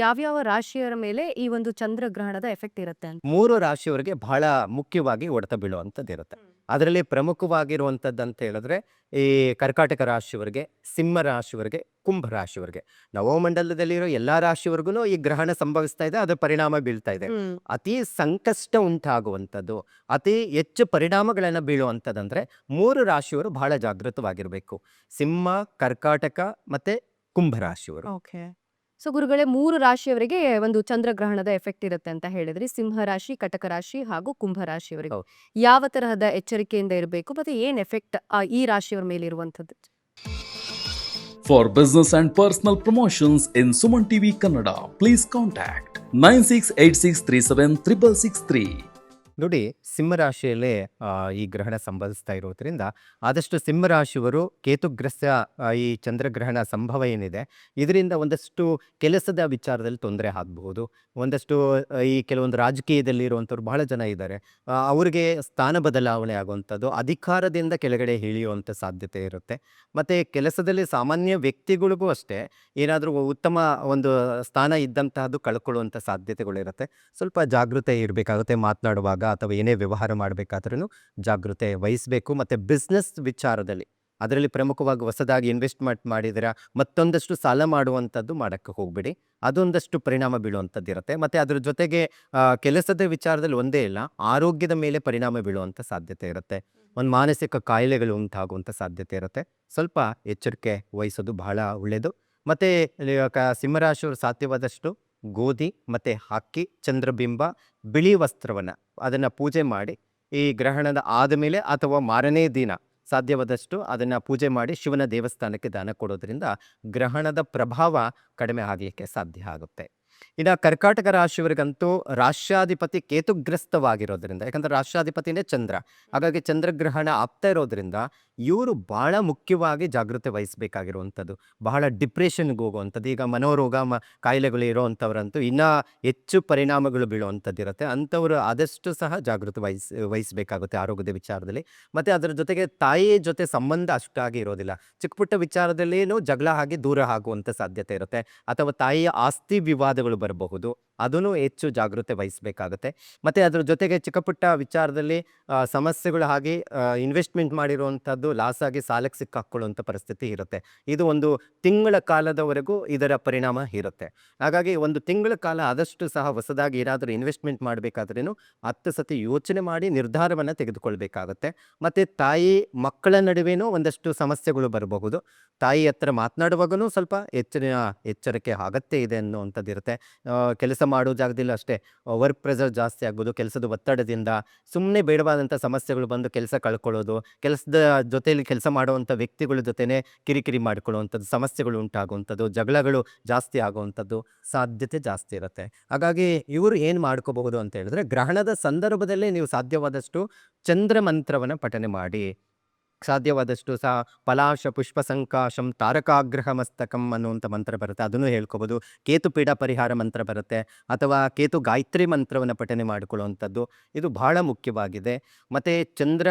ಯಾವ್ಯಾವ ರಾಶಿಯರ ಮೇಲೆ ಈ ಒಂದು ಚಂದ್ರಗ್ರಹಣದ ಎಫೆಕ್ಟ್ ಇರುತ್ತೆ ಅಂತ? 3 ರಾಶಿಯವರಿಗೆ ಬಹಳ ಮುಖ್ಯವಾಗಿ ಹೊಡೆತ ಬೀಳುವಂಥದ್ದಿರುತ್ತೆ. ಅದರಲ್ಲಿ ಪ್ರಮುಖವಾಗಿರುವಂಥದ್ದು ಅಂತ ಹೇಳಿದ್ರೆ, ಈ ಕರ್ಕಾಟಕ ರಾಶಿಯವರಿಗೆ, ಸಿಂಹ ರಾಶಿಯವರಿಗೆ, ಕುಂಭ ರಾಶಿಯವರಿಗೆ. ನವಮಂಡಲದಲ್ಲಿರೋ ಎಲ್ಲಾ ರಾಶಿಯವರ್ಗೂನು ಈ ಗ್ರಹಣ ಸಂಭವಿಸ್ತಾ ಇದೆ, ಅದರ ಪರಿಣಾಮ ಬೀಳ್ತಾ ಇದೆ. ಅತಿ ಸಂಕಷ್ಟ ಉಂಟಾಗುವಂಥದ್ದು, ಅತಿ ಹೆಚ್ಚು ಪರಿಣಾಮಗಳನ್ನು ಬೀಳುವಂಥದ್ದಂದ್ರೆ 3 ರಾಶಿಯವರು ಬಹಳ ಜಾಗೃತವಾಗಿರಬೇಕು. ಸಿಂಹ, ಕರ್ಕಾಟಕ ಮತ್ತೆ ಕುಂಭ ರಾಶಿಯವರು. ಓಕೆ. ಸೊ ಗುರುಗಳೇ, 3 ರಾಶಿಯವರಿಗೆ ಒಂದು ಚಂದ್ರಗ್ರಹಣದ ಎಫೆಕ್ಟ್ ಇರುತ್ತೆ ಅಂತ ಹೇಳಿದ್ರಿ. ಸಿಂಹ ರಾಶಿ, ಕಟಕ ರಾಶಿ ಹಾಗೂ ಕುಂಭ ರಾಶಿಯವರಿಗೆ. ಹೌದು. ಯಾವ ತರಹದ ಎಚ್ಚರಿಕೆಯಿಂದ ಇರಬೇಕು ಮತ್ತೆ ಏನ್ ಎಫೆಕ್ಟ್ ಈ ರಾಶಿಯವರ ಮೇಲೆ ಇರುವಂತದ್ದು? For business and personal promotions in Suman TV Kannada, please contact 9686376663. ನೋಡಿ, ಸಿಂಹರಾಶಿಯಲ್ಲೇ ಈ ಗ್ರಹಣ ಸಂಭವಿಸ್ತಾ ಇರೋದ್ರಿಂದ ಆದಷ್ಟು ಸಿಂಹರಾಶಿಯವರು ಕೇತುಗ್ರಸ್ತ ಈ ಚಂದ್ರಗ್ರಹಣ ಸಂಭವ ಏನಿದೆ, ಇದರಿಂದ ಒಂದಷ್ಟು ಕೆಲಸದ ವಿಚಾರದಲ್ಲಿ ತೊಂದರೆ ಆಗಬಹುದು. ಒಂದಷ್ಟು ಈ ಕೆಲವೊಂದು ರಾಜಕೀಯದಲ್ಲಿ ಇರುವಂಥವ್ರು ಬಹಳ ಜನ ಇದ್ದಾರೆ. ಅವ್ರಿಗೆ ಸ್ಥಾನ ಬದಲಾವಣೆ ಆಗುವಂಥದ್ದು, ಅಧಿಕಾರದಿಂದ ಕೆಳಗಡೆ ಇಳಿಯುವಂಥ ಸಾಧ್ಯತೆ ಇರುತ್ತೆ. ಮತ್ತು ಕೆಲಸದಲ್ಲಿ ಸಾಮಾನ್ಯ ವ್ಯಕ್ತಿಗಳಿಗೂ ಅಷ್ಟೇ ಏನಾದರೂ ಉತ್ತಮ ಒಂದು ಸ್ಥಾನ ಇದ್ದಂತಹದ್ದು ಕಳ್ಕೊಳ್ಳುವಂಥ ಸಾಧ್ಯತೆಗಳಿರುತ್ತೆ. ಸ್ವಲ್ಪ ಜಾಗೃತೆ ಇರಬೇಕಾಗುತ್ತೆ ಮಾತನಾಡುವಾಗ ಅಥವಾ ಏನೇ ವ್ಯವಹಾರ ಮಾಡಬೇಕಾದ್ರೂ ಜಾಗೃತೆ ವಹಿಸಬೇಕು. ಮತ್ತು ಬಿಸ್ನೆಸ್ ವಿಚಾರದಲ್ಲಿ ಅದರಲ್ಲಿ ಪ್ರಮುಖವಾಗಿ ಹೊಸದಾಗಿ ಇನ್ವೆಸ್ಟ್ಮೆಂಟ್ ಮಾಡಿದರೆ ಮತ್ತೊಂದಷ್ಟು ಸಾಲ ಮಾಡುವಂಥದ್ದು ಮಾಡೋಕ್ಕೆ ಹೋಗಬೇಡಿ. ಅದೊಂದಷ್ಟು ಪರಿಣಾಮ ಬೀಳುವಂಥದ್ದು ಇರುತ್ತೆ. ಮತ್ತು ಅದ್ರ ಜೊತೆಗೆ ಕೆಲಸದ ವಿಚಾರದಲ್ಲಿ ಒಂದೇ ಇಲ್ಲ, ಆರೋಗ್ಯದ ಮೇಲೆ ಪರಿಣಾಮ ಬೀಳುವಂಥ ಸಾಧ್ಯತೆ ಇರುತ್ತೆ. ಒಂದು ಮಾನಸಿಕ ಕಾಯಿಲೆಗಳು ಉಂಟಾಗುವಂಥ ಸಾಧ್ಯತೆ ಇರುತ್ತೆ. ಸ್ವಲ್ಪ ಎಚ್ಚರಿಕೆ ವಹಿಸೋದು ಬಹಳ ಒಳ್ಳೆಯದು. ಮತ್ತು ಸಿಂಹರಾಶಿಯವರು ಸಾಧ್ಯವಾದಷ್ಟು ಗೋಧಿ ಮತ್ತು ಅಕ್ಕಿ, ಚಂದ್ರಬಿಂಬ, ಬಿಳಿ ವಸ್ತ್ರವನ್ನು ಅದನ್ನು ಪೂಜೆ ಮಾಡಿ, ಈ ಗ್ರಹಣದ ಆದಮೇಲೆ ಅಥವಾ ಮಾರನೇ ದಿನ ಸಾಧ್ಯವಾದಷ್ಟು ಅದನ್ನು ಪೂಜೆ ಮಾಡಿ ಶಿವನ ದೇವಸ್ಥಾನಕ್ಕೆ ದಾನ ಕೊಡೋದ್ರಿಂದ ಗ್ರಹಣದ ಪ್ರಭಾವ ಕಡಿಮೆ ಆಗಲಿಕ್ಕೆ ಸಾಧ್ಯ ಆಗುತ್ತೆ. ಇನ್ನು ಕರ್ಕಾಟಕ ರಾಶಿಯವರಿಗಂತೂ ರಾಷ್ಟ್ರಾಧಿಪತಿ ಕೇತುಗ್ರಸ್ತವಾಗಿರೋದ್ರಿಂದ, ಯಾಕಂದರೆ ರಾಷ್ಟ್ರಾಧಿಪತಿನೇ ಚಂದ್ರ, ಹಾಗಾಗಿ ಚಂದ್ರಗ್ರಹಣ ಆಗ್ತಾ ಇರೋದ್ರಿಂದ ಇವರು ಬಹಳ ಮುಖ್ಯವಾಗಿ ಜಾಗೃತೆ ವಹಿಸಬೇಕಾಗಿರುವಂಥದ್ದು. ಬಹಳ ಡಿಪ್ರೆಷನ್ಗೆ ಹೋಗುವಂಥದ್ದು, ಈಗ ಮನೋರೋಗ ಕಾಯಿಲೆಗಳು ಇರೋವಂಥವ್ರಂತೂ ಇನ್ನೂ ಹೆಚ್ಚು ಪರಿಣಾಮಗಳು ಬೀಳುವಂಥದ್ದು ಇರುತ್ತೆ. ಅಂಥವರು ಆದಷ್ಟು ಸಹ ಜಾಗೃತೆ ವಹಿಸಬೇಕಾಗುತ್ತೆ ಆರೋಗ್ಯದ ವಿಚಾರದಲ್ಲಿ. ಮತ್ತು ಅದರ ಜೊತೆಗೆ ತಾಯಿಯ ಜೊತೆ ಸಂಬಂಧ ಅಷ್ಟಾಗಿ ಇರೋದಿಲ್ಲ. ಚಿಕ್ಕ ಪುಟ್ಟ ವಿಚಾರದಲ್ಲೇನೂ ಜಗಳ ಆಗಿ ದೂರ ಆಗುವಂಥ ಸಾಧ್ಯತೆ ಇರುತ್ತೆ, ಅಥವಾ ತಾಯಿಯ ಆಸ್ತಿ ವಿವಾದಗಳು ಬರಬಹುದು, ಅದನ್ನು ಹೆಚ್ಚು ಜಾಗೃತೆ ವಹಿಸಬೇಕಾಗುತ್ತೆ. ಮತ್ತು ಅದರ ಜೊತೆಗೆ ಚಿಕ್ಕ ಪುಟ್ಟ ವಿಚಾರದಲ್ಲಿ ಸಮಸ್ಯೆಗಳು ಆಗಿ ಇನ್ವೆಸ್ಟ್ಮೆಂಟ್ ಮಾಡಿರುವಂಥದ್ದು ಲಾಸ್ ಆಗಿ ಸಾಲಕ್ಕೆ ಸಿಕ್ಕಾಕೊಳ್ಳುವಂಥ ಪರಿಸ್ಥಿತಿ ಇರುತ್ತೆ. ಇದು ಒಂದು ತಿಂಗಳ ಕಾಲದವರೆಗೂ ಇದರ ಪರಿಣಾಮ ಇರುತ್ತೆ. ಹಾಗಾಗಿ ಒಂದು ತಿಂಗಳ ಕಾಲ ಆದಷ್ಟು ಸಹ ಹೊಸದಾಗಿ ಏನಾದರೂ ಇನ್ವೆಸ್ಟ್ಮೆಂಟ್ ಮಾಡಬೇಕಾದ್ರೂ 10 ಸತಿ ಯೋಚನೆ ಮಾಡಿ ನಿರ್ಧಾರವನ್ನು ತೆಗೆದುಕೊಳ್ಬೇಕಾಗತ್ತೆ. ಮತ್ತು ತಾಯಿ ಮಕ್ಕಳ ನಡುವೆನೂ ಒಂದಷ್ಟು ಸಮಸ್ಯೆಗಳು ಬರಬಹುದು. ತಾಯಿ ಹತ್ರ ಮಾತನಾಡುವಾಗೂ ಸ್ವಲ್ಪ ಎಚ್ಚರಿಕೆ ಅಗತ್ಯ ಇದೆ ಅನ್ನುವಂಥದ್ದು ಇರುತ್ತೆ. ಕೆಲಸ ಮಾಡೋ ಜಾಗದಲ್ಲಿ ಅಷ್ಟೇ ವರ್ಕ್ ಪ್ರೆಷರ್ ಜಾಸ್ತಿ ಆಗ್ಬೋದು. ಕೆಲಸದ ಒತ್ತಡದಿಂದ ಸುಮ್ಮನೆ ಬೇಡವಾದಂಥ ಸಮಸ್ಯೆಗಳು ಬಂದು ಕೆಲಸ ಕಳ್ಕೊಳ್ಳೋದು, ಕೆಲಸದ ಜೊತೆಯಲ್ಲಿ ಕೆಲಸ ಮಾಡುವಂಥ ವ್ಯಕ್ತಿಗಳ ಜೊತೆನೇ ಕಿರಿಕಿರಿ ಮಾಡಿಕೊಳ್ಳುವಂಥದ್ದು, ಸಮಸ್ಯೆಗಳು ಉಂಟಾಗುವಂಥದ್ದು, ಜಗಳಗಳು ಜಾಸ್ತಿ ಆಗುವಂಥದ್ದು ಸಾಧ್ಯತೆ ಜಾಸ್ತಿ ಇರುತ್ತೆ. ಹಾಗಾಗಿ ಇವರು ಏನು ಮಾಡ್ಕೋಬಹುದು ಅಂತ ಹೇಳಿದ್ರೆ, ಗ್ರಹಣದ ಸಂದರ್ಭದಲ್ಲೇ ನೀವು ಸಾಧ್ಯವಾದಷ್ಟು ಚಂದ್ರ ಮಂತ್ರವನ್ನು ಪಠನೆ ಮಾಡಿ. ಸಾಧ್ಯವಾದಷ್ಟು ಸಹ ಪಲಾಶ ಪುಷ್ಪ ಸಂಕಾಶಂ ತಾರಕಾಗ್ರಹ ಮಸ್ತಕಂ ಅನ್ನುವಂಥ ಮಂತ್ರ ಬರುತ್ತೆ, ಅದನ್ನು ಹೇಳ್ಕೊಬೋದು. ಕೇತು ಪೀಡ ಪರಿಹಾರ ಮಂತ್ರ ಬರುತ್ತೆ, ಅಥವಾ ಕೇತು ಗಾಯತ್ರಿ ಮಂತ್ರವನ್ನು ಪಠನೆ ಮಾಡಿಕೊಳ್ಳುವಂಥದ್ದು ಇದು ಬಹಳ ಮುಖ್ಯವಾಗಿದೆ. ಮತ್ತು ಚಂದ್ರ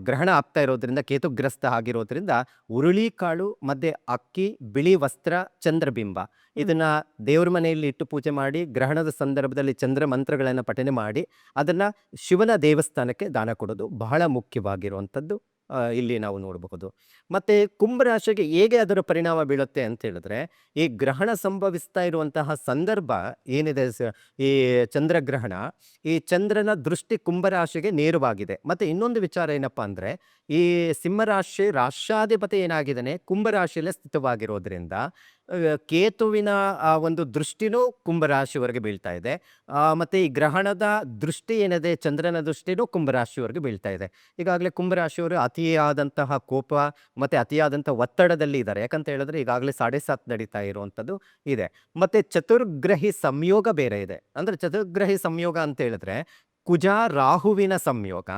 ಗ್ರಹಣ ಆಗ್ತಾ ಇರೋದ್ರಿಂದ, ಕೇತುಗ್ರಸ್ತ ಆಗಿರೋದ್ರಿಂದ ಹುರುಳಿಕಾಳು ಮತ್ತು ಅಕ್ಕಿ, ಬಿಳಿ ವಸ್ತ್ರ, ಚಂದ್ರಬಿಂಬ ಇದನ್ನು ದೇವ್ರ ಮನೆಯಲ್ಲಿ ಇಟ್ಟು ಪೂಜೆ ಮಾಡಿ, ಗ್ರಹಣದ ಸಂದರ್ಭದಲ್ಲಿ ಚಂದ್ರ ಮಂತ್ರಗಳನ್ನು ಪಠನೆ ಮಾಡಿ ಅದನ್ನು ಶಿವನ ದೇವಸ್ಥಾನಕ್ಕೆ ದಾನ ಕೊಡೋದು ಬಹಳ ಮುಖ್ಯವಾಗಿರುವಂಥದ್ದು ಇಲ್ಲಿ ನಾವು ನೋಡಬಹುದು. ಮತ್ತು ಕುಂಭರಾಶಿಗೆ ಹೇಗೆ ಅದರ ಪರಿಣಾಮ ಬೀಳುತ್ತೆ ಅಂತ ಹೇಳಿದ್ರೆ, ಈ ಗ್ರಹಣ ಸಂಭವಿಸ್ತಾ ಇರುವಂತಹ ಸಂದರ್ಭ ಏನಿದೆ, ಈ ಚಂದ್ರಗ್ರಹಣ, ಈ ಚಂದ್ರನ ದೃಷ್ಟಿ ಕುಂಭರಾಶಿಗೆ ನೇರವಾಗಿದೆ. ಮತ್ತು ಇನ್ನೊಂದು ವಿಚಾರ ಏನಪ್ಪ ಅಂದರೆ, ಈ ಸಿಂಹರಾಶಿ ರಾಷ್ಟ್ರಾಧಿಪತಿ ಏನಾಗಿದ್ದಾನೆ ಕುಂಭರಾಶಿಯಲ್ಲೇ ಸ್ಥಿತವಾಗಿರೋದ್ರಿಂದ ಕೇತುವಿನ ಒಂದು ದೃಷ್ಟಿನೂ ಕುಂಭರಾಶಿವರೆಗೆ ಬೀಳ್ತಾ ಇದೆ. ಮತ್ತು ಈ ಗ್ರಹಣದ ದೃಷ್ಟಿ ಏನಿದೆ, ಚಂದ್ರನ ದೃಷ್ಟಿನೂ ಕುಂಭರಾಶಿವರೆಗೆ ಬೀಳ್ತಾ ಇದೆ. ಈಗಾಗಲೇ ಕುಂಭರಾಶಿಯವರು ಅತಿಯಾದಂತಹ ಕೋಪ ಮತ್ತು ಅತಿಯಾದಂಥ ಒತ್ತಡದಲ್ಲಿ ಇದ್ದಾರೆ. ಯಾಕಂತ ಹೇಳಿದ್ರೆ ಈಗಾಗಲೇ 7.5 ನಡೀತಾ ಇರುವಂಥದ್ದು ಇದೆ. ಮತ್ತು ಚತುರ್ಗ್ರಹಿ ಸಂಯೋಗ ಬೇರೆ ಇದೆ. ಅಂದರೆ ಚತುರ್ಗ್ರಹಿ ಸಂಯೋಗ ಅಂತ ಹೇಳಿದ್ರೆ ಕುಜ ರಾಹುವಿನ ಸಂಯೋಗ,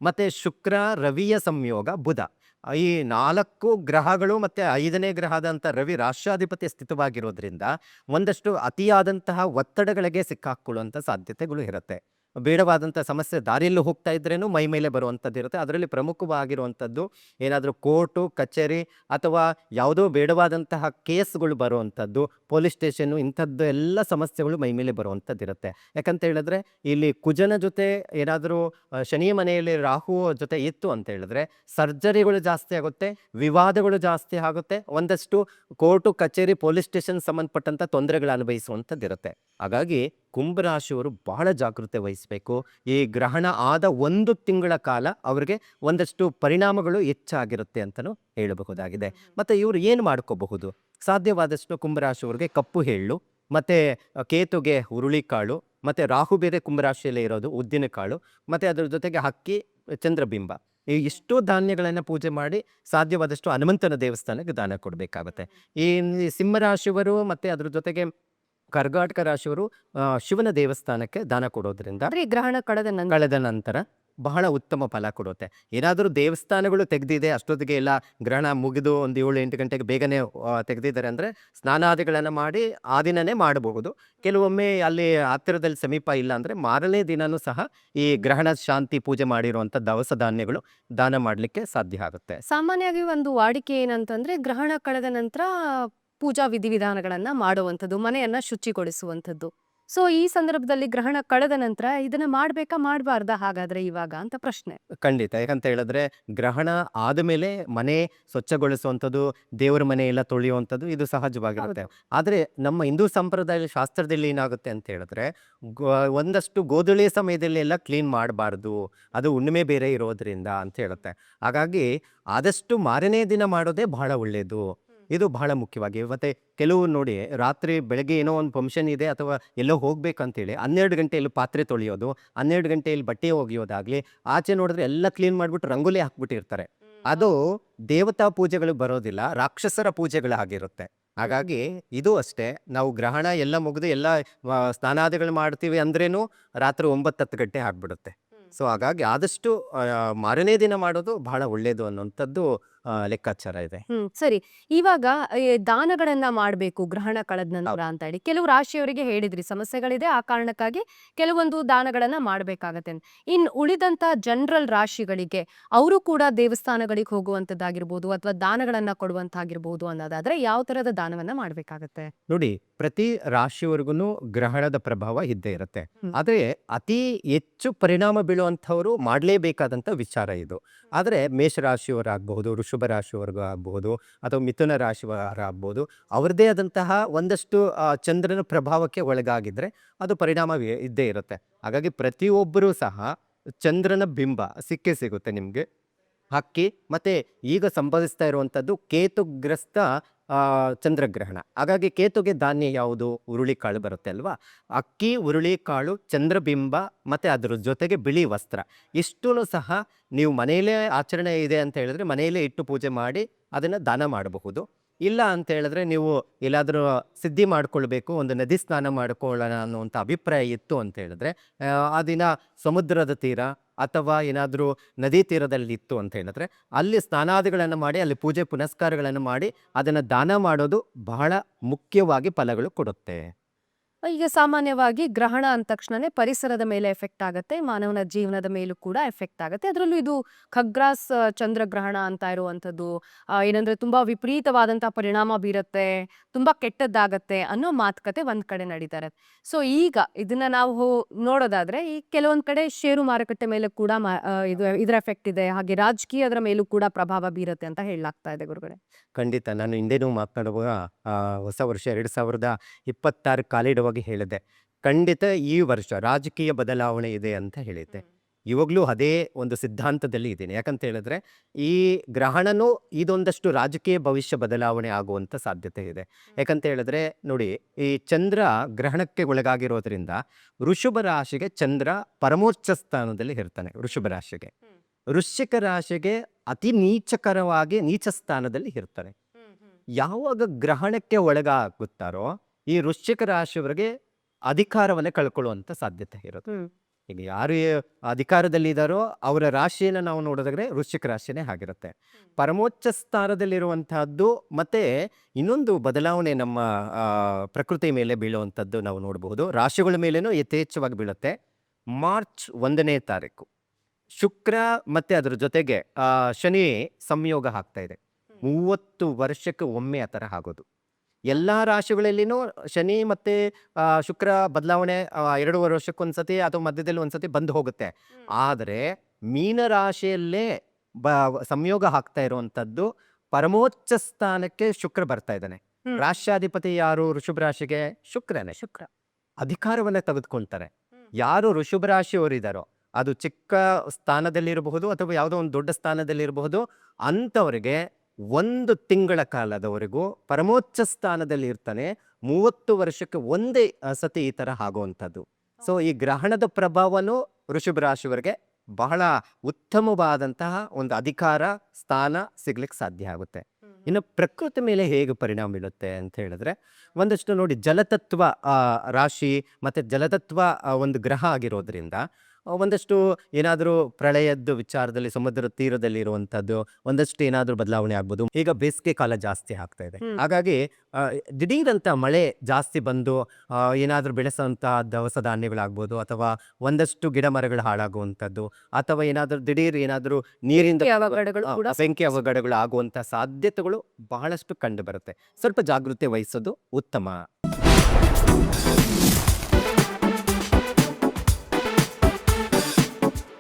ಮತ್ತು ಶುಕ್ರ ರವಿಯ ಸಂಯೋಗ, ಬುಧ, ಈ 4 ಗ್ರಹಗಳು ಮತ್ತು 5ನೇ ಗ್ರಹದಂಥ ರವಿ ರಾಷ್ಟ್ರಾಧಿಪತಿ ಸ್ಥಿತವಾಗಿರೋದ್ರಿಂದ ಒಂದಷ್ಟು ಅತಿಯಾದಂತಹ ಒತ್ತಡಗಳಿಗೆ ಸಿಕ್ಕಾಕೊಳ್ಳುವಂಥ ಸಾಧ್ಯತೆಗಳು ಇರುತ್ತೆ. ಬೇಡವಾದಂಥ ಸಮಸ್ಯೆ ದಾರಿಯಲ್ಲಿ ಹೋಗ್ತಾ ಇದ್ರೇನು ಮೈ ಮೇಲೆ ಬರುವಂಥದ್ದು ಇರುತ್ತೆ. ಅದರಲ್ಲಿ ಪ್ರಮುಖವಾಗಿರುವಂಥದ್ದು ಏನಾದರೂ ಕೋರ್ಟು ಕಚೇರಿ ಅಥವಾ ಯಾವುದೋ ಬೇಡವಾದಂತಹ ಕೇಸ್ಗಳು ಬರುವಂಥದ್ದು, ಪೊಲೀಸ್ ಸ್ಟೇಷನ್ನು, ಇಂಥದ್ದು ಎಲ್ಲ ಸಮಸ್ಯೆಗಳು ಮೈ ಮೇಲೆ ಬರುವಂಥದ್ದು ಇರುತ್ತೆ. ಯಾಕಂತ ಹೇಳಿದ್ರೆ ಇಲ್ಲಿ ಕುಜನ ಜೊತೆ ಏನಾದರೂ ಶನಿಯ ಮನೆಯಲ್ಲಿ ರಾಹು ಜೊತೆ ಇತ್ತು ಅಂತ ಹೇಳಿದ್ರೆ ಸರ್ಜರಿಗಳು ಜಾಸ್ತಿ ಆಗುತ್ತೆ, ವಿವಾದಗಳು ಜಾಸ್ತಿ ಆಗುತ್ತೆ, ಒಂದಷ್ಟು ಕೋರ್ಟು ಕಚೇರಿ ಪೊಲೀಸ್ ಸ್ಟೇಷನ್ ಸಂಬಂಧಪಟ್ಟಂತ ತೊಂದರೆಗಳು ಅನುಭವಿಸುವಂಥದ್ದು ಇರುತ್ತೆ. ಹಾಗಾಗಿ ಕುಂಭರಾಶಿಯವರು ಬಹಳ ಜಾಗೃತೆ ವಹಿಸಬೇಕು. ಈ ಗ್ರಹಣ ಆದ 1 ತಿಂಗಳ ಕಾಲ ಅವರಿಗೆ ಒಂದಷ್ಟು ಪರಿಣಾಮಗಳು ಹೆಚ್ಚಾಗಿರುತ್ತೆ ಅಂತಲೂ ಹೇಳಬಹುದಾಗಿದೆ. ಮತ್ತು ಇವರು ಏನು ಮಾಡ್ಕೋಬಹುದು? ಸಾಧ್ಯವಾದಷ್ಟು ಕುಂಭರಾಶಿಯವರಿಗೆ ಕಪ್ಪು ಎಳ್ಳು, ಮತ್ತು ಕೇತುಗೆ ಹುರುಳಿಕಾಳು, ಮತ್ತು ರಾಹು ಬೇರೆ ಕುಂಭರಾಶಿಯಲ್ಲೇ ಇರೋದು ಉದ್ದಿನ ಕಾಳು, ಮತ್ತು ಅದರ ಜೊತೆಗೆ ಅಕ್ಕಿ, ಚಂದ್ರಬಿಂಬ, ಈ ಇಷ್ಟೋ ಧಾನ್ಯಗಳನ್ನು ಪೂಜೆ ಮಾಡಿ ಸಾಧ್ಯವಾದಷ್ಟು ಹನುಮಂತನ ದೇವಸ್ಥಾನಕ್ಕೆ ದಾನ ಕೊಡಬೇಕಾಗುತ್ತೆ. ಈ ಸಿಂಹರಾಶಿಯವರು ಮತ್ತು ಅದ್ರ ಜೊತೆಗೆ ಕರ್ನಾಟಕ ರಾಶಿಯವರು ಶಿವನ ದೇವಸ್ಥಾನಕ್ಕೆ ದಾನ ಕೊಡೋದ್ರಿಂದ ಅಂದ್ರೆ ಈ ಗ್ರಹಣ ಕಳೆದ ನಂತರ ಬಹಳ ಉತ್ತಮ ಫಲ ಕೊಡುತ್ತೆ. ಏನಾದರೂ ದೇವಸ್ಥಾನಗಳು ತೆಗೆದಿದೆ, ಅಷ್ಟೊತ್ತಿಗೆ ಎಲ್ಲ ಗ್ರಹಣ ಮುಗಿದು ಒಂದು 7-8 ಗಂಟೆಗೆ ಬೇಗನೆ ತೆಗೆದಿದ್ದಾರೆ ಅಂದರೆ ಸ್ನಾನಾದಿಗಳನ್ನು ಮಾಡಿ ಆ ದಿನನೇ ಮಾಡಬಹುದು. ಕೆಲವೊಮ್ಮೆ ಅಲ್ಲಿ ಹತ್ತಿರದಲ್ಲಿ ಸಮೀಪ ಇಲ್ಲ ಅಂದರೆ ಮಾರನೇ ದಿನನೂ ಸಹ ಈ ಗ್ರಹಣ ಶಾಂತಿ ಪೂಜೆ ಮಾಡಿರುವಂಥ ದವಸ ಧಾನ್ಯಗಳು ದಾನ ಮಾಡಲಿಕ್ಕೆ ಸಾಧ್ಯ ಆಗುತ್ತೆ. ಸಾಮಾನ್ಯವಾಗಿ ಒಂದು ವಾಡಿಕೆ ಏನಂತಂದ್ರೆ ಗ್ರಹಣ ಕಳೆದ ನಂತರ ಪೂಜಾ ವಿಧಿವಿಧಾನಗಳನ್ನ ಮಾಡುವಂಥದ್ದು, ಮನೆಯನ್ನ ಶುಚಿಗೊಳಿಸುವಂಥದ್ದು. ಸೊ ಈ ಸಂದರ್ಭದಲ್ಲಿ ಗ್ರಹಣ ಕಳೆದ ನಂತರ ಇದನ್ನ ಮಾಡ್ಬೇಕಾ ಮಾಡಬಾರ್ದಾ ಹಾಗಾದ್ರೆ ಇವಾಗ ಅಂತ ಪ್ರಶ್ನೆ. ಖಂಡಿತ. ಯಾಕಂತ ಹೇಳಿದ್ರೆ ಗ್ರಹಣ ಆದಮೇಲೆ ಮನೆ ಸ್ವಚ್ಛಗೊಳಿಸುವಂಥದ್ದು, ದೇವರ ಮನೆ ಎಲ್ಲ ತೊಳೆಯುವಂಥದ್ದು ಇದು ಸಹಜವಾಗಿರುತ್ತೆ. ಆದರೆ ನಮ್ಮ ಹಿಂದೂ ಸಂಪ್ರದಾಯ ಶಾಸ್ತ್ರದಲ್ಲಿ ಏನಾಗುತ್ತೆ ಅಂತ ಹೇಳಿದ್ರೆ ಒಂದಷ್ಟು ಗೋಧೂಳಿ ಸಮಯದಲ್ಲಿ ಎಲ್ಲ ಕ್ಲೀನ್ ಮಾಡಬಾರ್ದು, ಅದು ಹುಣ್ಣಿಮೆ ಬೇರೆ ಇರೋದ್ರಿಂದ ಅಂತ ಹೇಳುತ್ತೆ. ಹಾಗಾಗಿ ಆದಷ್ಟು ಮಾರನೇ ದಿನ ಮಾಡೋದೇ ಬಹಳ ಒಳ್ಳೆಯದು. ಇದು ಬಹಳ ಮುಖ್ಯವಾಗಿ. ಮತ್ತು ಕೆಲವು ನೋಡಿ ರಾತ್ರಿ ಬೆಳಗ್ಗೆ ಏನೋ ಒಂದು ಫಂಕ್ಷನ್ ಇದೆ ಅಥವಾ ಎಲ್ಲೋ ಹೋಗ್ಬೇಕಂತೇಳಿ 12 ಗಂಟೆಯಲ್ಲಿ ಪಾತ್ರೆ ತೊಳೆಯೋದು, 12 ಗಂಟೆಯಲ್ಲಿ ಬಟ್ಟೆ ಒಗೆಯೋದಾಗ್ಲಿ, ಆಚೆ ನೋಡಿದ್ರೆ ಎಲ್ಲ ಕ್ಲೀನ್ ಮಾಡಿಬಿಟ್ಟು ರಂಗೋಲಿ ಹಾಕ್ಬಿಟ್ಟಿರ್ತಾರೆ. ಅದು ದೇವತಾ ಪೂಜೆಗಳು ಬರೋದಿಲ್ಲ, ರಾಕ್ಷಸರ ಪೂಜೆಗಳಾಗಿರುತ್ತೆ. ಹಾಗಾಗಿ ಇದು ಅಷ್ಟೇ, ನಾವು ಗ್ರಹಣ ಎಲ್ಲ ಮುಗಿದು ಎಲ್ಲ ಸ್ನಾನಾದಿಗಳು ಮಾಡ್ತೀವಿ ಅಂದ್ರೇನು ರಾತ್ರಿ 9-10 ಗಂಟೆ ಆಗ್ಬಿಡುತ್ತೆ. ಸೊ ಹಾಗಾಗಿ ಆದಷ್ಟು ಮಾರನೇ ದಿನ ಮಾಡೋದು ಬಹಳ ಒಳ್ಳೆಯದು ಅನ್ನೋಂಥದ್ದು ಲೆಕ್ಕಾಚಾರ ಇದೆ. ಸರಿ. ಇವಾಗ ದಾನಗಳನ್ನ ಮಾಡ್ಬೇಕು ಗ್ರಹಣ ಕಳೆದ ನಂತರ ಅಂತ ಹೇಳಿ ಕೆಲವು ರಾಶಿಯವರಿಗೆ ಹೇಳಿದ್ರಿ, ಸಮಸ್ಯೆಗಳಿದೆ ಆ ಕಾರಣಕ್ಕಾಗಿ ಕೆಲವೊಂದು ದಾನಗಳನ್ನ ಮಾಡ್ಬೇಕಾಗತ್ತೆ ಅಂತ. ಇನ್ ಉಳಿದಂತ ಜನರಲ್ ರಾಶಿಗಳಿಗೆ ಅವರು ಕೂಡ ದೇವಸ್ಥಾನಗಳಿಗೆ ಹೋಗುವಂತದ್ದಾಗಿರ್ಬೋದು ಅಥವಾ ದಾನಗಳನ್ನ ಕೊಡುವಂತಾಗಿರ್ಬೋದು ಅನ್ನೋದಾದ್ರೆ ಯಾವ ತರದ ದಾನವನ್ನ ಮಾಡ್ಬೇಕಾಗತ್ತೆ? ನೋಡಿ, ಪ್ರತಿ ರಾಶಿಯವರೆಗೂ ಗ್ರಹಣದ ಪ್ರಭಾವ ಇದ್ದೇ ಇರುತ್ತೆ. ಆದರೆ ಅತಿ ಹೆಚ್ಚು ಪರಿಣಾಮ ಬೀಳುವಂಥವ್ರು ಮಾಡಲೇಬೇಕಾದಂಥ ವಿಚಾರ ಇದು. ಆದರೆ ಮೇಷರಾಶಿಯವರಾಗಬಹುದು, ವೃಷಭ ರಾಶಿಯವರೆಗೂ ಆಗಬಹುದು, ಅಥವಾ ಮಿಥುನ ರಾಶಿಯವರಾಗಬಹುದು, ಅವ್ರದ್ದೇ ಆದಂತಹ ಒಂದಷ್ಟು ಚಂದ್ರನ ಪ್ರಭಾವಕ್ಕೆ ಒಳಗಾಗಿದ್ರೆ ಅದು ಪರಿಣಾಮ ಇದ್ದೇ ಇರುತ್ತೆ. ಹಾಗಾಗಿ ಪ್ರತಿಯೊಬ್ಬರೂ ಸಹ ಚಂದ್ರನ ಬಿಂಬ ಸಿಕ್ಕೇ ಸಿಗುತ್ತೆ ನಿಮಗೆ. ಹಕ್ಕಿ, ಮತ್ತು ಈಗ ಸಂಭವಿಸ್ತಾ ಇರುವಂಥದ್ದು ಕೇತುಗ್ರಸ್ತ ಚಂದ್ರಗ್ರಹಣ. ಹಾಗಾಗಿ ಕೇತುಗೆ ಧಾನ್ಯ ಯಾವುದು? ಹುರುಳಿಕಾಳು ಬರುತ್ತೆ ಅಲ್ವಾ? ಅಕ್ಕಿ, ಹುರುಳಿಕಾಳು, ಚಂದ್ರಬಿಂಬ ಮತ್ತು ಅದ್ರ ಜೊತೆಗೆ ಬಿಳಿ ವಸ್ತ್ರ, ಇಷ್ಟೂ ಸಹ ನೀವು ಮನೆಯಲ್ಲೇ ಆಚರಣೆ ಇದೆ ಅಂತ ಹೇಳಿದ್ರೆ ಮನೆಯಲ್ಲೇ ಇಟ್ಟು ಪೂಜೆ ಮಾಡಿ ಅದನ್ನು ದಾನ ಮಾಡಬಹುದು. ಇಲ್ಲ ಅಂತ ಹೇಳಿದ್ರೆ ನೀವು ಎಲ್ಲಾದರೂ ಸಿದ್ಧಿ ಮಾಡ್ಕೊಳ್ಬೇಕು, ಒಂದು ನದಿ ಸ್ನಾನ ಮಾಡ್ಕೊಳ್ಳೋಣ ಅನ್ನುವಂಥ ಅಭಿಪ್ರಾಯ ಇತ್ತು ಅಂತ ಹೇಳಿದ್ರೆ ಆ ದಿನ ಸಮುದ್ರದ ತೀರ ಅಥವಾ ಏನಾದರೂ ನದಿ ತೀರದಲ್ಲಿ ಇತ್ತು ಅಂತ ಹೇಳಿದ್ರೆ ಅಲ್ಲಿ ಸ್ನಾನಾದಿಗಳನ್ನು ಮಾಡಿ ಅಲ್ಲಿ ಪೂಜೆ ಪುನಸ್ಕಾರಗಳನ್ನು ಮಾಡಿ ಅದನ್ನು ದಾನ ಮಾಡೋದು ಬಹಳ ಮುಖ್ಯವಾಗಿ ಫಲಗಳು ಕೊಡುತ್ತೆ. ಈಗ ಸಾಮಾನ್ಯವಾಗಿ ಗ್ರಹಣ ಅಂದ ತಕ್ಷಣನೇ ಪರಿಸರದ ಮೇಲೆ ಎಫೆಕ್ಟ್ ಆಗುತ್ತೆ, ಮಾನವನ ಜೀವನದ ಮೇಲೂ ಕೂಡ ಎಫೆಕ್ಟ್ ಆಗುತ್ತೆ. ಅದರಲ್ಲೂ ಇದು ಖಗ್ರಾಸ್ ಚಂದ್ರಗ್ರಹಣ ಅಂತ ಇರುವಂಥದ್ದು ಏನಂದ್ರೆ ತುಂಬಾ ವಿಪರೀತವಾದಂತಹ ಪರಿಣಾಮ ಬೀರುತ್ತೆ, ತುಂಬಾ ಕೆಟ್ಟದ್ದಾಗತ್ತೆ ಅನ್ನೋ ಮಾತುಕತೆ ಒಂದ್ ಕಡೆ ನಡೀತಾರೆ. ಸೊ ಈಗ ಇದನ್ನ ನಾವು ನೋಡೋದಾದ್ರೆ ಈ ಕೆಲವೊಂದ್ ಕಡೆ ಷೇರು ಮಾರುಕಟ್ಟೆ ಮೇಲೆ ಕೂಡ ಇದರ ಎಫೆಕ್ಟ್ ಇದೆ, ಹಾಗೆ ರಾಜಕೀಯದ ಮೇಲೂ ಕೂಡ ಪ್ರಭಾವ ಬೀರುತ್ತೆ ಅಂತ ಹೇಳಲಾಗ್ತಾ ಇದೆ ಗುರುಗಳೇ. ಖಂಡಿತ. ನಾನು ಹಿಂದೆನೂ ಮಾತನಾಡುವಾಗ ಹೊಸ ವರ್ಷ 2026 ಕಾಲಿಡುವಾಗ ಹೇಳಿದೆ, ಖಂಡಿತ ಈ ವರ್ಷ ರಾಜಕೀಯ ಬದಲಾವಣೆ ಇದೆ ಅಂತ ಹೇಳಿದ್ದೆ. ಇವಾಗಲೂ ಅದೇ ಒಂದು ಸಿದ್ಧಾಂತದಲ್ಲಿ ಇದ್ದೀನಿ. ಯಾಕಂತ ಹೇಳಿದ್ರೆ ಈ ಗ್ರಹಣನೂ ಇದೊಂದಷ್ಟು ರಾಜಕೀಯ ಭವಿಷ್ಯ ಬದಲಾವಣೆ ಆಗುವಂಥ ಸಾಧ್ಯತೆ ಇದೆ. ಯಾಕಂತ ಹೇಳಿದ್ರೆ ನೋಡಿ, ಈ ಚಂದ್ರ ಗ್ರಹಣಕ್ಕೆ ಒಳಗಾಗಿರೋದ್ರಿಂದ ವೃಷಭ ರಾಶಿಗೆ ಚಂದ್ರ ಪರಮೋಚ್ಚ ಸ್ಥಾನದಲ್ಲಿ ಇರ್ತಾನೆ. ವೃಷಭ ರಾಶಿಗೆ, ವೃಶ್ಚಿಕ ರಾಶಿಗೆ ಅತಿ ನೀಚಕರವಾಗಿ ನೀಚ ಸ್ಥಾನದಲ್ಲಿ ಇರ್ತಾರೆ. ಯಾವಾಗ ಗ್ರಹಣಕ್ಕೆ ಒಳಗಾಗುತ್ತಾರೋ ಈ ವೃಶ್ಚಿಕ ರಾಶಿಯವರಿಗೆ ಅಧಿಕಾರವನ್ನೇ ಕಳ್ಕೊಳ್ಳುವಂಥ ಸಾಧ್ಯತೆ ಇರುತ್ತೆ. ಈಗ ಯಾರು ಅಧಿಕಾರದಲ್ಲಿ ಇದ್ದಾರೋ ಅವರ ರಾಶಿಯನ್ನು ನಾವು ನೋಡಿದ್ರೆ ವೃಶ್ಚಿಕ ರಾಶಿನೇ ಆಗಿರುತ್ತೆ. ಪರಮೋಚ್ಚ ಸ್ಥಾನದಲ್ಲಿರುವಂತಹದ್ದು ಮತ್ತೆ ಇನ್ನೊಂದು ಬದಲಾವಣೆ ನಮ್ಮ ಪ್ರಕೃತಿ ಮೇಲೆ ಬೀಳುವಂಥದ್ದು ನಾವು ನೋಡಬಹುದು. ರಾಶಿಗಳ ಮೇಲೇನೂ ಯಥೇಚ್ಛವಾಗಿ ಬೀಳುತ್ತೆ, ಮಾರ್ಚ್ 1ನೇ ತಾರೀಕು ಶುಕ್ರ ಮತ್ತೆ ಅದ್ರ ಜೊತೆಗೆ ಶನಿ ಸಂಯೋಗ ಆಗ್ತಾ ಇದೆ. 30 ವರ್ಷಕ್ಕೆ ಒಮ್ಮೆ ಆ ಥರ ಆಗೋದು. ಎಲ್ಲ ರಾಶಿಗಳಲ್ಲಿನೂ ಶನಿ ಮತ್ತೆ ಶುಕ್ರ ಬದಲಾವಣೆ 2 ವರ್ಷಕ್ಕೊಂದ್ಸತಿ ಅಥವಾ ಮಧ್ಯದಲ್ಲಿ ಒಂದ್ಸತಿ ಬಂದು ಹೋಗುತ್ತೆ. ಆದರೆ ಮೀನರಾಶಿಯಲ್ಲೇ ಸಂಯೋಗ ಆಗ್ತಾ ಇರುವಂಥದ್ದು ಪರಮೋಚ್ಚ ಸ್ಥಾನಕ್ಕೆ ಶುಕ್ರ ಬರ್ತಾ ಇದ್ದಾನೆ. ರಾಷ್ಟ್ರಾಧಿಪತಿ ಯಾರು ವೃಷಭ ರಾಶಿಗೆ? ಶುಕ್ರನೇ. ಶುಕ್ರ. ಅಧಿಕಾರವನ್ನ ತೆಗೆದುಕೊಳ್ತಾರೆ. ಯಾರು ವೃಷಭ ರಾಶಿಯವರಿದ್ದಾರೋ ಅದು ಚಿಕ್ಕ ಸ್ಥಾನದಲ್ಲಿರಬಹುದು ಅಥವಾ ಯಾವುದೋ ಒಂದು ದೊಡ್ಡ ಸ್ಥಾನದಲ್ಲಿರಬಹುದು, ಅಂಥವರಿಗೆ 1 ತಿಂಗಳ ಕಾಲದವರೆಗೂ ಪರಮೋಚ್ಚ ಸ್ಥಾನದಲ್ಲಿ ಇರ್ತಾನೆ. 30 ವರ್ಷಕ್ಕೆ ಒಂದೇ ಸತಿ ಈ ತರ ಆಗುವಂಥದ್ದು. ಸೊ ಈ ಗ್ರಹಣದ ಪ್ರಭಾವನು ವೃಷಭ ರಾಶಿಯವರಿಗೆ ಬಹಳ ಉತ್ತಮವಾದಂತಹ ಒಂದು ಅಧಿಕಾರ ಸ್ಥಾನ ಸಿಗ್ಲಿಕ್ಕೆ ಸಾಧ್ಯ ಆಗುತ್ತೆ. ಇನ್ನು ಪ್ರಕೃತಿ ಮೇಲೆ ಹೇಗೆ ಪರಿಣಾಮ ಬೀಳುತ್ತೆ ಅಂತ ಹೇಳಿದ್ರೆ, ಒಂದಷ್ಟು ನೋಡಿ, ಜಲತತ್ವ ರಾಶಿ ಮತ್ತೆ ಜಲತತ್ವ ಒಂದು ಗ್ರಹ ಆಗಿರೋದ್ರಿಂದ ಒಂದಷ್ಟು ಏನಾದರೂ ಪ್ರಳಯದ ವಿಚಾರದಲ್ಲಿ ಸಮುದ್ರ ತೀರದಲ್ಲಿ ಇರುವಂಥದ್ದು ಒಂದಷ್ಟು ಏನಾದರೂ ಬದಲಾವಣೆ ಆಗ್ಬೋದು. ಈಗ ಬೇಸಿಗೆ ಕಾಲ ಜಾಸ್ತಿ ಆಗ್ತಾ ಇದೆ. ಹಾಗಾಗಿ ದಿಢೀರಂತ ಮಳೆ ಜಾಸ್ತಿ ಬಂದು ಏನಾದರೂ ಬೆಳೆಸೋಂಥ ದವಸ ಧಾನ್ಯಗಳಾಗ್ಬೋದು, ಅಥವಾ ಒಂದಷ್ಟು ಗಿಡ ಮರಗಳು ಹಾಳಾಗುವಂಥದ್ದು, ಅಥವಾ ಏನಾದರೂ ದಿಢೀರ್ ಏನಾದರೂ ನೀರಿಂದ ಅವಘಡಗಳು ಕೂಡ ಬೆಂಕಿ ಅವಘಡಗಳು ಆಗುವಂಥ ಸಾಧ್ಯತೆಗಳು ಬಹಳಷ್ಟು ಕಂಡು ಬರುತ್ತೆ. ಸ್ವಲ್ಪ ಜಾಗೃತಿ ವಹಿಸೋದು ಉತ್ತಮ.